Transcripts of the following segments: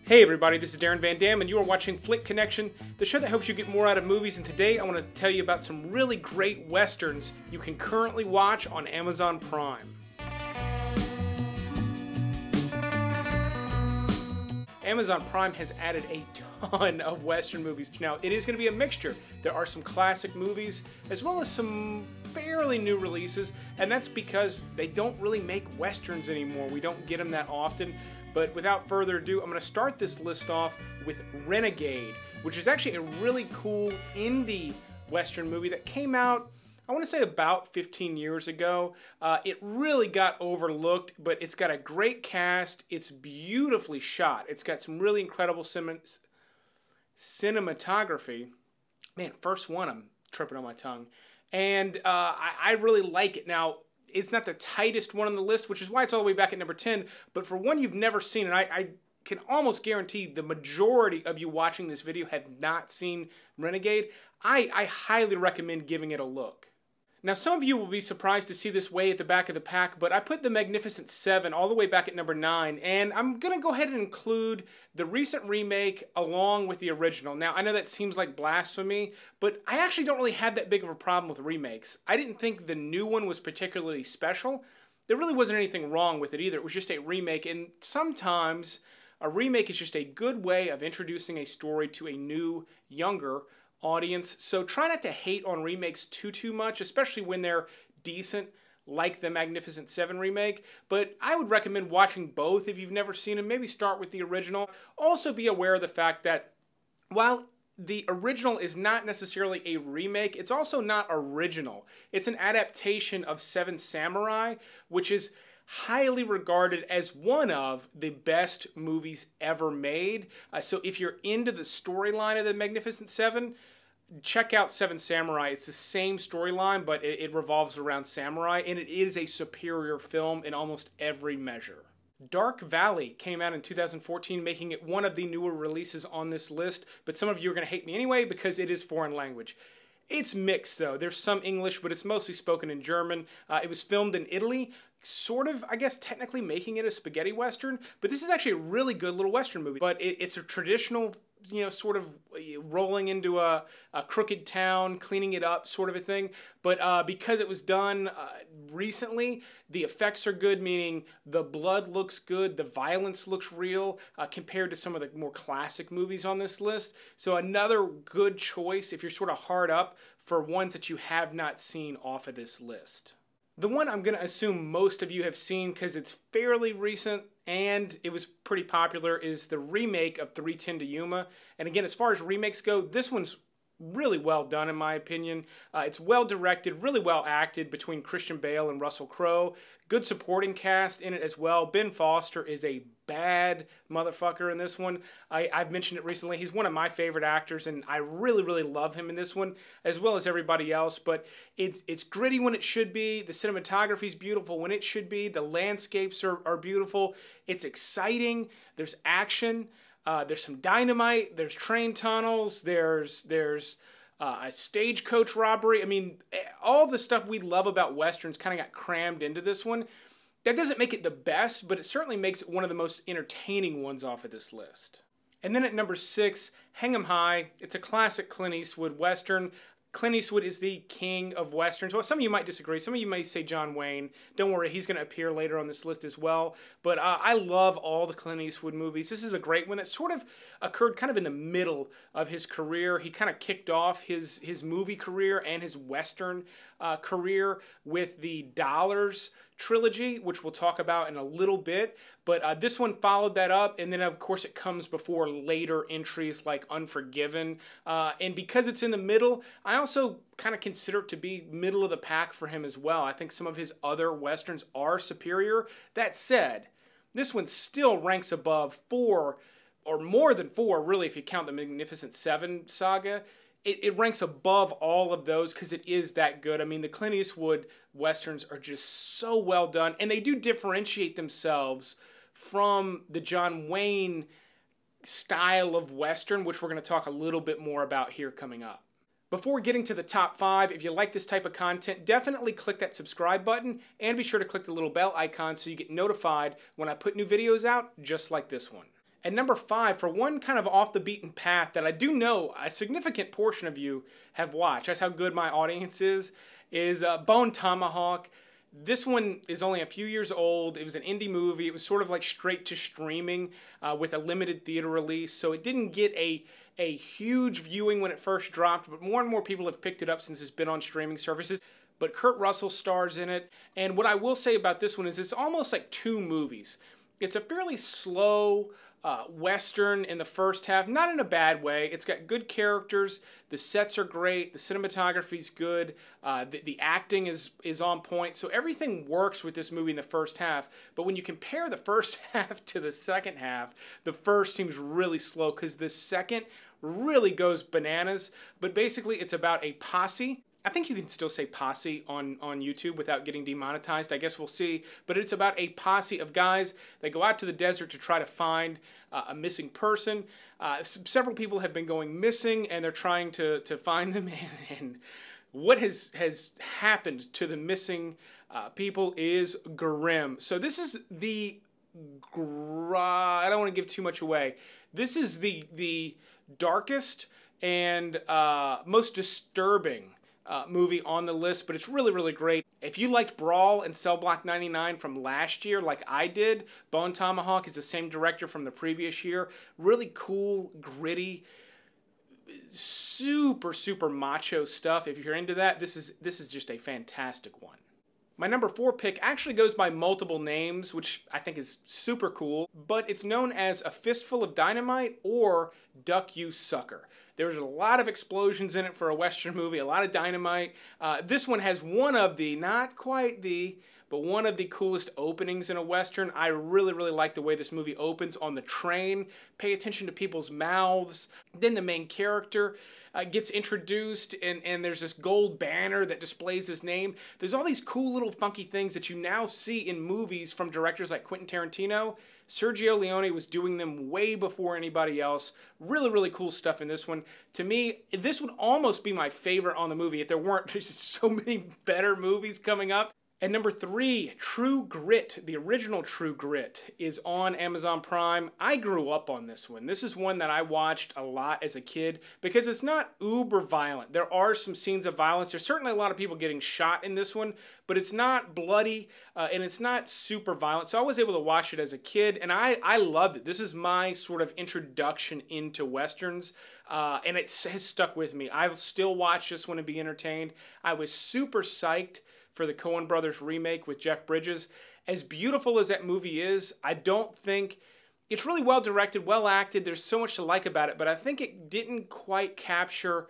Hey everybody, this is Darren Van Dam and you are watching Flick Connection, the show that helps you get more out of movies, and today I want to tell you about some really great westerns you can currently watch on Amazon Prime. Amazon Prime has added a ton of western movies. Now, it is going to be a mixture. There are some classic movies as well as some fairly new releases, and that's because they don't really make westerns anymore. We don't get them that often. But without further ado, I'm going to start this list off with Renegade, which is actually a really cool indie western movie that came out, I want to say about 15 years ago. It really got overlooked, but it's got a great cast. It's beautifully shot. It's got some really incredible cinematography. Man, first one, I'm tripping on my tongue. And I really like it. Now, it's not the tightest one on the list, which is why it's all the way back at number 10. But for one you've never seen, and I can almost guarantee the majority of you watching this video have not seen Renegade, I highly recommend giving it a look. Now, some of you will be surprised to see this way at the back of the pack, but I put the Magnificent Seven all the way back at number 9, and I'm going to go ahead and include the recent remake along with the original. Now, I know that seems like blasphemy, but I actually don't really have that big of a problem with remakes. I didn't think the new one was particularly special. There really wasn't anything wrong with it either. It was just a remake, and sometimes a remake is just a good way of introducing a story to a new, younger audience. So try not to hate on remakes too much, especially when they're decent, like the Magnificent Seven remake. But I would recommend watching both if you've never seen them. Maybe start with the original. Also be aware of the fact that while the original is not necessarily a remake, it's also not original. It's an adaptation of Seven Samurai, which is highly regarded as one of the best movies ever made. So if you're into the storyline of the Magnificent Seven, check out Seven Samurai. It's the same storyline, but it revolves around samurai, and it is a superior film in almost every measure. Dark Valley came out in 2014, making it one of the newer releases on this list, but some of you are going to hate me anyway because it is foreign language. It's mixed, though. There's some English, but it's mostly spoken in German. It was filmed in Italy, sort of, I guess, technically making it a spaghetti western, but this is actually a really good little western movie. But it's a traditional, you know, sort of rolling into a crooked town, cleaning it up sort of a thing. But because it was done recently, the effects are good, meaning the blood looks good, the violence looks real compared to some of the more classic movies on this list. So another good choice if you're sort of hard up for ones that you have not seen off of this list. The one I'm going to assume most of you have seen because it's fairly recent and it was pretty popular is the remake of 3:10 to Yuma. And again, as far as remakes go, this one's really well done in my opinion. It's well directed, really well acted between Christian Bale and Russell Crowe. Good supporting cast in it as well. Ben Foster is a bad motherfucker in this one. I've mentioned it recently. He's one of my favorite actors, and I really love him in this one, as well as everybody else. But it's gritty when it should be. The cinematography is beautiful when it should be. The landscapes are beautiful. It's exciting. There's action. There's some dynamite. There's train tunnels. There's a stagecoach robbery. I mean, all the stuff we love about westerns kind of got crammed into this one. That doesn't make it the best, but it certainly makes it one of the most entertaining ones off of this list. And then at number 6, Hang 'em High. It's a classic Clint Eastwood western. Clint Eastwood is the king of westerns. Well, some of you might disagree. Some of you may say John Wayne. Don't worry, he's going to appear later on this list as well. But I love all the Clint Eastwood movies. This is a great one that sort of occurred kind of in the middle of his career. He kind of kicked off his movie career and his western career with the Dollars trilogy, which we'll talk about in a little bit. But this one followed that up, and then of course it comes before later entries like Unforgiven. And because it's in the middle, I also kind of consider it to be middle of the pack for him as well. I think some of his other westerns are superior. That said, this one still ranks above 4, or more than 4, really, if you count the Magnificent Seven saga. It ranks above all of those because it is that good. I mean, the Clint Eastwood westerns are just so well done, and they do differentiate themselves from the John Wayne style of western, which we're going to talk a little bit more about here coming up. Before getting to the top 5, if you like this type of content, definitely click that subscribe button and be sure to click the little bell icon so you get notified when I put new videos out just like this one. And number 5, for one kind of off the beaten path that I do know a significant portion of you have watched, that's how good my audience is Bone Tomahawk. This one is only a few years old. It was an indie movie. It was sort of like straight to streaming with a limited theater release. So it didn't get a huge viewing when it first dropped, but more and more people have picked it up since it's been on streaming services. But Kurt Russell stars in it. And what I will say about this one is it's almost like 2 movies. It's a fairly slow Western in the first half, not in a bad way. It's got good characters, the sets are great, the cinematography's good, the acting is on point, so everything works with this movie in the first half. But when you compare the first half to the second half, the first seems really slow because the second really goes bananas. But basically it's about a posse. I think you can still say posse on YouTube without getting demonetized. I guess we'll see. But it's about a posse of guys that go out to the desert to try to find a missing person. Several people have been going missing, and they're trying to find them. And what has happened to the missing people is grim. So this is the... I don't want to give too much away. This is the darkest and most disturbing movie on the list, but it's really, really great. If you liked Brawl and Cell Block 99 from last year, like I did, Bone Tomahawk is the same director from the previous year. Really cool, gritty, super, super macho stuff. If you're into that, this is just a fantastic one. My number 4 pick actually goes by multiple names, which I think is super cool, but it's known as A Fistful of Dynamite or Duck You Sucker. There's a lot of explosions in it for a Western movie, a lot of dynamite. This one has one of the, not quite the, but one of the coolest openings in a Western. I really, really like the way this movie opens on the train. Pay attention to people's mouths. Then the main character gets introduced, and there's this gold banner that displays his name. There's all these cool little funky things that you now see in movies from directors like Quentin Tarantino. Sergio Leone was doing them way before anybody else. Really, really cool stuff in this one. To me, this would almost be my favorite on the movie if there weren't so many better movies coming up. And number 3, True Grit, the original True Grit, is on Amazon Prime. I grew up on this one. This is one that I watched a lot as a kid because it's not uber violent. There are some scenes of violence. There's certainly a lot of people getting shot in this one, but it's not bloody and it's not super violent. So I was able to watch it as a kid, and I loved it. This is my sort of introduction into Westerns, and it has stuck with me. I'll still watch this one and be entertained. I was super psyched for the Coen Brothers remake with Jeff Bridges. As beautiful as that movie is, I don't think... It's really well directed, well acted, there's so much to like about it, but I think it didn't quite capture,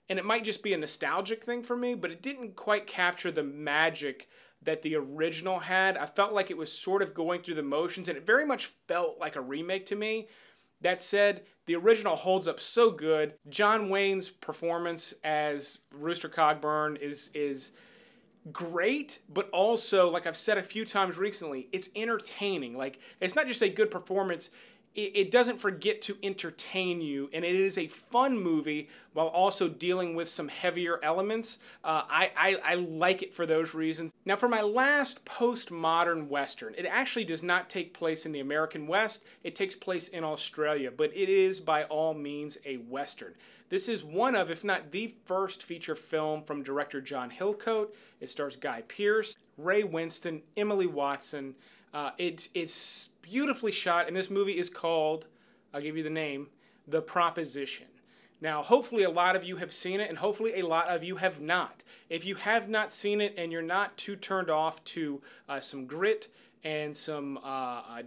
and it might just be a nostalgic thing for me, but it didn't quite capture the magic that the original had. I felt like it was sort of going through the motions, and it very much felt like a remake to me. That said, the original holds up so good. John Wayne's performance as Rooster Cogburn is great, but also, like I've said a few times recently, it's entertaining. Like, it's not just a good performance, it doesn't forget to entertain you, and it is a fun movie while also dealing with some heavier elements. I like it for those reasons. Now, for my last postmodern Western, it actually does not take place in the American West. It takes place in Australia, but it is by all means a Western. This is one of, if not the first feature film from director John Hillcoat. It stars Guy Pearce, Ray Winston, Emily Watson. It's beautifully shot, and this movie is called, I'll give you the name, The Proposition. Now, hopefully a lot of you have seen it, and hopefully a lot of you have not. If you have not seen it and you're not too turned off to some grit and some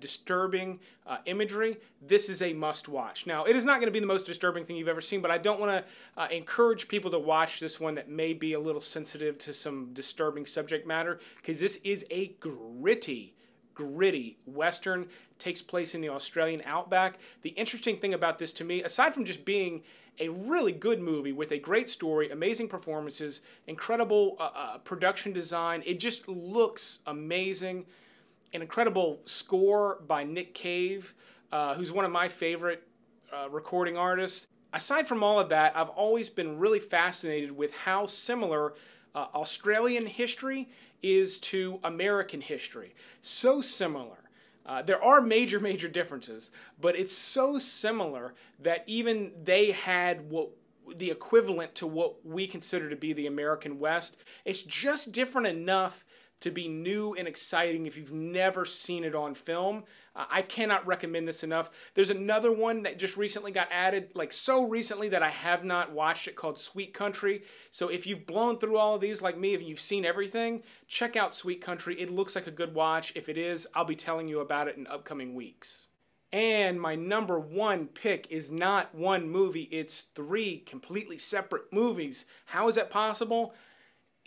disturbing imagery, this is a must-watch. Now, it is not going to be the most disturbing thing you've ever seen, but I don't want to encourage people to watch this one that may be a little sensitive to some disturbing subject matter, because this is a gritty Western. Takes place in the Australian outback. The interesting thing about this to me, aside from just being a really good movie with a great story, amazing performances, incredible production design, it just looks amazing. An incredible score by Nick Cave, who's one of my favorite recording artists. Aside from all of that, I've always been really fascinated with how similar Australian history is to American history. So similar. There are major, major differences, but it's so similar that even they had the equivalent to what we consider to be the American West. It's just different enough to be new and exciting if you've never seen it on film. I cannot recommend this enough. There's another one that just recently got added, like so recently that I have not watched it, called Sweet Country. So if you've blown through all of these like me, if you've seen everything, check out Sweet Country. It looks like a good watch. If it is, I'll be telling you about it in upcoming weeks. And my number one pick is not one movie, it's 3 completely separate movies. How is that possible?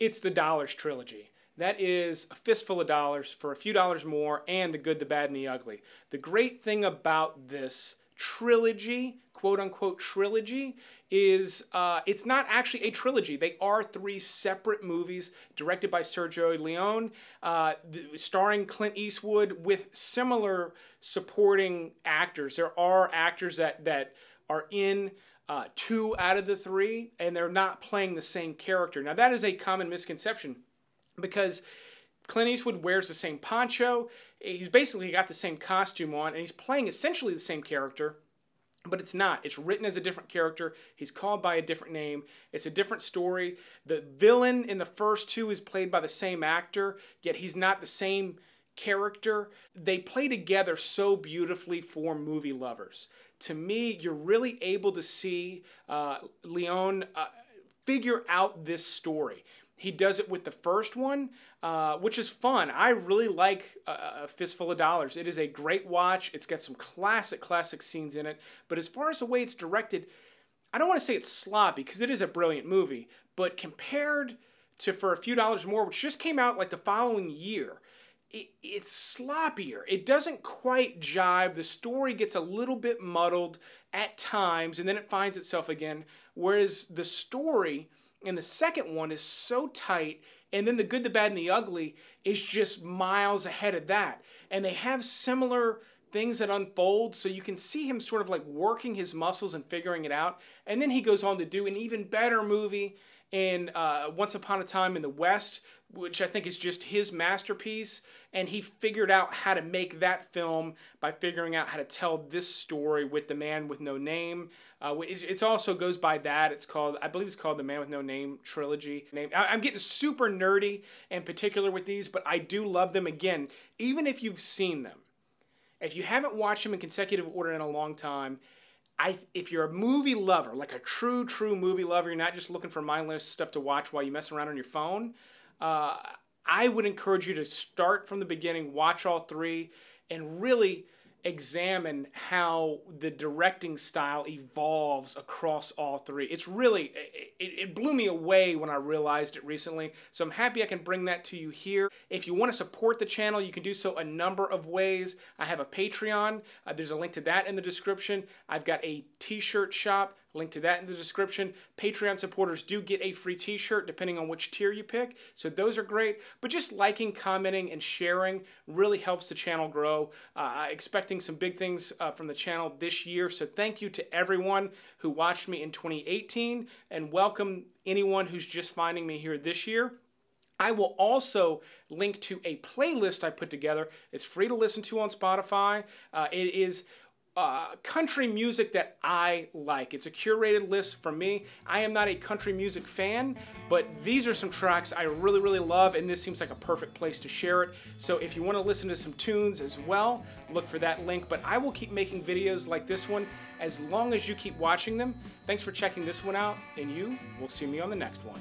It's the Dollars trilogy. That is A Fistful of Dollars, For a Few Dollars More, and The Good, the Bad, and the Ugly. The great thing about this trilogy, quote-unquote trilogy, is it's not actually a trilogy. They are 3 separate movies directed by Sergio Leone, starring Clint Eastwood with similar supporting actors. There are actors that are in 2 out of the 3, and they're not playing the same character. Now, that is a common misconception, because Clint Eastwood wears the same poncho, he's basically got the same costume on, and he's playing essentially the same character, but it's not. It's written as a different character, he's called by a different name, it's a different story. The villain in the first 2 is played by the same actor, yet he's not the same character. They play together so beautifully for movie lovers. To me, you're really able to see Leone figure out this story. He does it with the first one, which is fun. I really like A Fistful of Dollars. It is a great watch. It's got some classic scenes in it. But as far as the way it's directed, I don't want to say it's sloppy, because it is a brilliant movie. But compared to For a Few Dollars More, which just came out like the following year, it's sloppier. It doesn't quite jive. The story gets a little bit muddled at times, and then it finds itself again. Whereas the story and the second one is so tight, and then The Good, the Bad, and the Ugly is just miles ahead of that. And they have similar things that unfold, so you can see him sort of like working his muscles and figuring it out. And then he goes on to do an even better movie in Once Upon a Time in the West, which I think is just his masterpiece. And he figured out how to make that film by figuring out how to tell this story with The Man with No Name. It also goes by that. It's called, I believe it's called The Man with No Name Trilogy. I'm getting super nerdy and particular with these, but I do love them. Again, even if you've seen them, if you haven't watched them in consecutive order in a long time, if you're a movie lover, like a true movie lover, you're not just looking for mindless stuff to watch while you mess around on your phone, I would encourage you to start from the beginning, watch all 3, and really examine how the directing style evolves across all 3. It's really, it blew me away when I realized it recently, so I'm happy I can bring that to you here. If you want to support the channel, you can do so a number of ways. I have a Patreon. There's a link to that in the description. I've got a t-shirt shop. Link to that in the description. Patreon supporters do get a free t-shirt depending on which tier you pick, so those are great. But just liking, commenting, and sharing really helps the channel grow. Expecting some big things from the channel this year, so thank you to everyone who watched me in 2018, and welcome anyone who's just finding me here this year. I will also link to a playlist I put together. It's free to listen to on Spotify. It is country music that I like. It's a curated list from me. I am not a country music fan, but these are some tracks I really love, and this seems like a perfect place to share it. So if you want to listen to some tunes as well, look for that link. But I will keep making videos like this one as long as you keep watching them. Thanks for checking this one out, and you will see me on the next one.